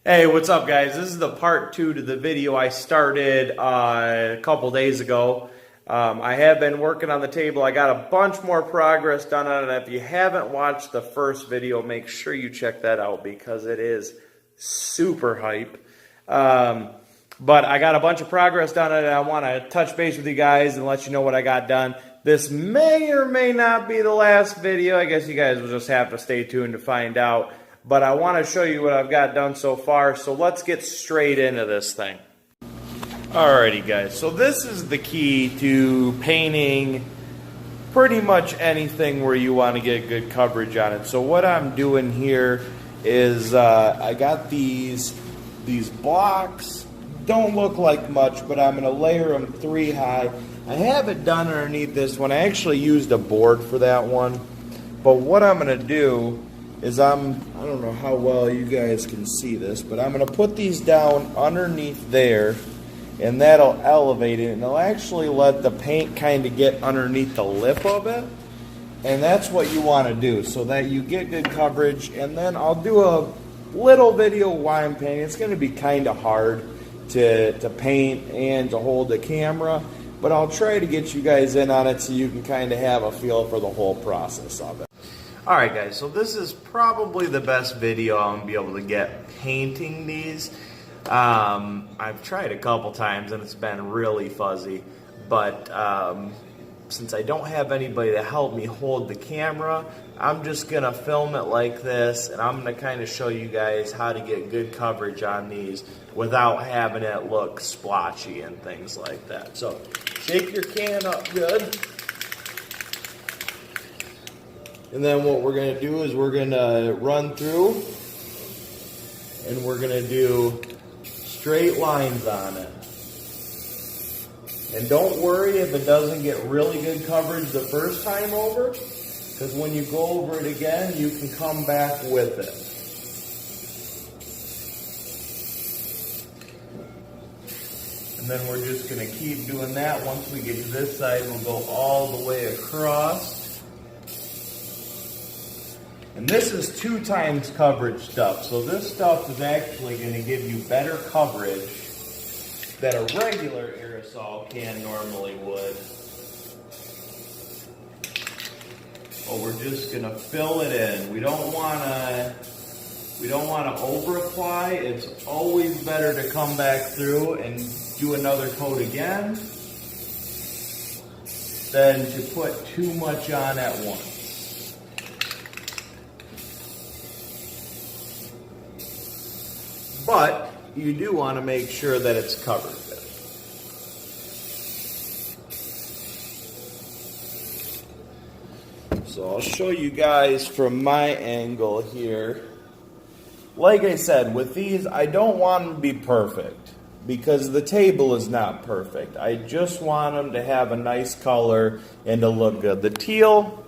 Hey, what's up, guys? This is the part 2 to the video I started a couple days ago. I have been working on the table. I got a bunch more progress done on it. If you haven't watched the first video, make sure you check that out because it is super hype. But I got a bunch of progress done on it. I want to touch base with you guys and let you know what I got done. This may or may not be the last video. I guess you guys will just have to stay tuned to find out. But I want to show you what I've got done so far, so let's get straight into this thing. Alrighty guys, so this is the key to painting pretty much anything where you want to get good coverage on it. So what I'm doing here is I got these blocks, don't look like much, but I'm going to layer them 3 high. I have it done underneath this one. I actually used a board for that one, but what I'm going to do is I don't know how well you guys can see this, but I'm going to put these down underneath there, and that'll elevate it, and it'll actually let the paint kind of get underneath the lip of it, and that's what you want to do so that you get good coverage. And then I'll do a little video why I'm painting. It's going to be kind of hard to paint and to hold the camera, but I'll try to get you guys in on it so you can kind of have a feel for the whole process of it. Alright guys, so this is probably the best video I'm going to be able to get painting these. I've tried a couple times and it's been really fuzzy, but since I don't have anybody to help me hold the camera, I'm just going to film it like this, and I'm going to kind of show you guys how to get good coverage on these without having it look splotchy and things like that. So shake your can up good. And then what we're going to do is we're going to run through and we're going to do straight lines on it. And don't worry if it doesn't get really good coverage the first time over, because when you go over it again, you can come back with it. And then we're just going to keep doing that. Once we get to this side, we'll go all the way across. And this is 2 times coverage stuff, so this stuff is actually going to give you better coverage than a regular aerosol can normally would. But we're just going to fill it in. We don't want to over apply. It's always better to come back through and do another coat again than to put too much on at once. But you do want to make sure that it's covered. So I'll show you guys from my angle here. Like I said, with these, I don't want them to be perfect because the table is not perfect. I just want them to have a nice color and to look good. The teal,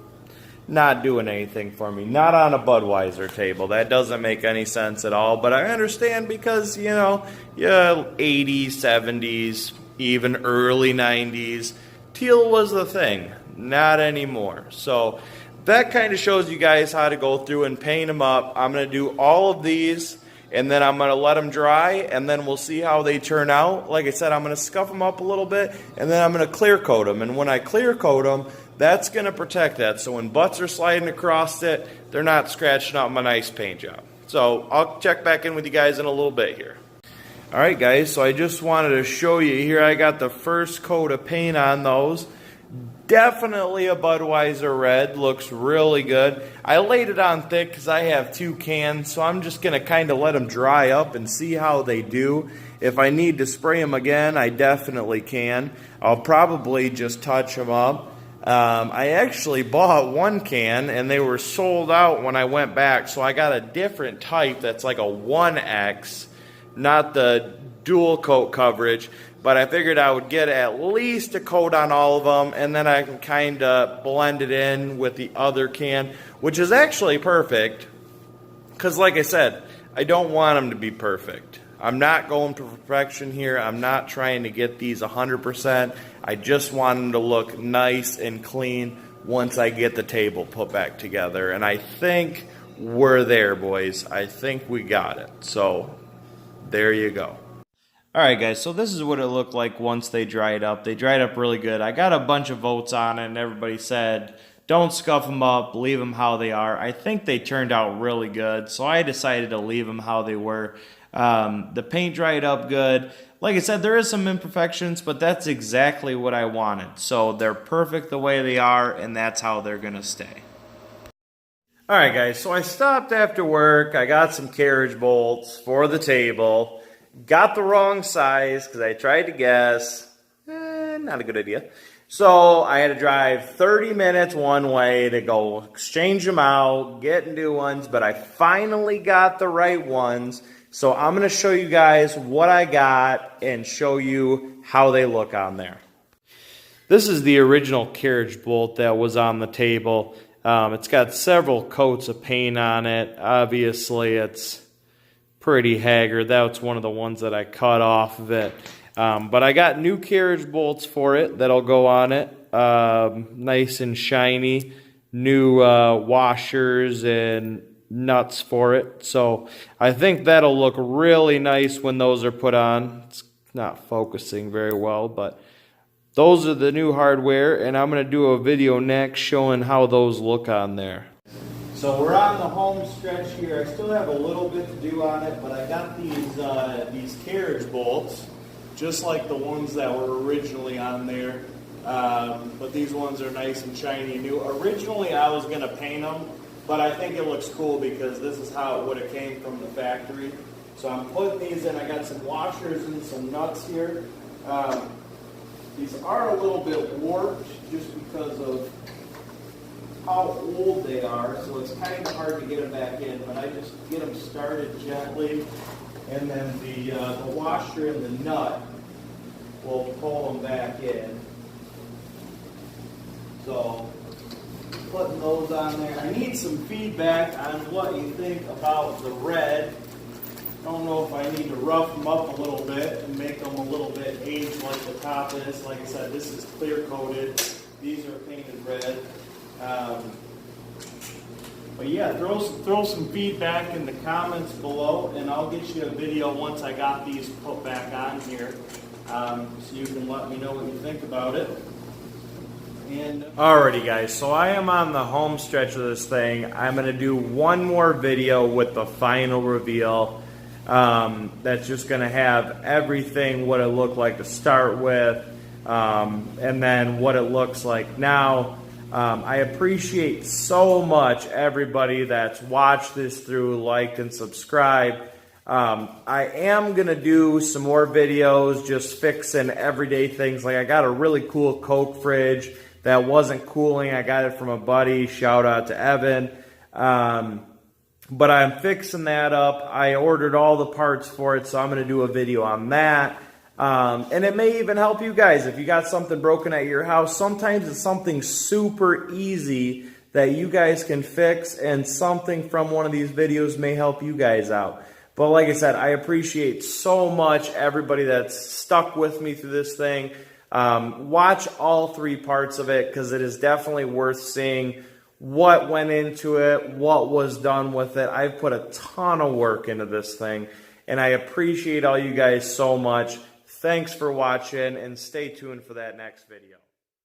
not doing anything for me. Not on a Budweiser table. That doesn't make any sense at all. But I understand because, you know, 80s, 70s, even early 90s, teal was the thing. Not anymore. So that kind of shows you guys how to go through and paint them up. I'm going to do all of these, and then I'm going to let them dry, and then we'll see how they turn out. Like I said, I'm going to scuff them up a little bit, and then I'm going to clear coat them. And when I clear coat them, that's going to protect that. So when butts are sliding across it, they're not scratching up my nice paint job. So I'll check back in with you guys in a little bit here. Alright guys, so I just wanted to show you here. I got the first coat of paint on those. Definitely a Budweiser red. Looks really good. I laid it on thick because I have 2 cans, so I'm just going to kind of let them dry up and see how they do. If I need to spray them again, I definitely can. I'll probably just touch them up. I actually bought 1 can and they were sold out when I went back, so I got a different type that's like a 1X, not the dual coat coverage, but I figured I would get at least a coat on all of them, and then I can kind of blend it in with the other can, which is actually perfect because, like I said, I don't want them to be perfect. I'm not going for perfection here. I'm not trying to get these 100%. I just want them to look nice and clean once I get the table put back together. And I think we're there, boys. I think we got it. So there you go. Alright guys, so this is what it looked like once they dried up. They dried up really good. I got a bunch of votes on it and everybody said, don't scuff them up, leave them how they are. I think they turned out really good, so I decided to leave them how they were. The paint dried up good. Like I said, there is some imperfections, but that's exactly what I wanted. So they're perfect the way they are, and that's how they're going to stay. Alright guys, so I stopped after work. I got some carriage bolts for the table. Got the wrong size because I tried to guess. Not a good idea. So I had to drive 30 minutes one way to go exchange them out, get new ones, but I finally got the right ones. So I'm going to show you guys what I got and show you how they look on there. This is the original carriage bolt that was on the table. It's got several coats of paint on it. Obviously, it's pretty haggard. That's one of the ones that I cut off of it. But I got new carriage bolts for it that'll go on it. Nice and shiny. New washers and nuts for it. So I think that'll look really nice when those are put on. It's not focusing very well, but those are the new hardware, and I'm going to do a video next showing how those look on there. So we're on the home stretch here. I still have a little bit to do on it, but I got these carriage bolts, just like the ones that were originally on there. But these ones are nice and shiny new. Originally I was going to paint them, but I think it looks cool because this is how it would have came from the factory. So I'm putting these in. I got some washers and some nuts here. These are a little bit warped just because of how old they are, so it's kind of hard to get them back in, but I just get them started gently, and then the washer and the nut will pull them back in. So, putting those on there. I need some feedback on what you think about the red. I don't know if I need to rough them up a little bit and make them a little bit aged like the top is. Like I said, this is clear coated. These are painted red. But yeah, throw some feedback in the comments below, and I'll get you a video once I got these put back on here, so you can let me know what you think about it. And alrighty guys, so I am on the home stretch of this thing. I'm going to do one more video with the final reveal. That's just going to have everything, what it looked like to start with, and then what it looks like now. I appreciate so much everybody that's watched this through, liked, and subscribed. I am going to do some more videos just fixing everyday things. Like I got a really cool Coke fridge that wasn't cooling. I got it from a buddy. Shout out to Evan. But I'm fixing that up. I ordered all the parts for it, so I'm going to do a video on that. And it may even help you guys if you got something broken at your house. Sometimes it's something super easy that you guys can fix, and something from one of these videos may help you guys out. But like I said, I appreciate so much everybody that's stuck with me through this thing. Watch all 3 parts of it, because it is definitely worth seeing what went into it, what was done with it. I've put a ton of work into this thing, and I appreciate all you guys so much. Thanks for watching, and stay tuned for that next video.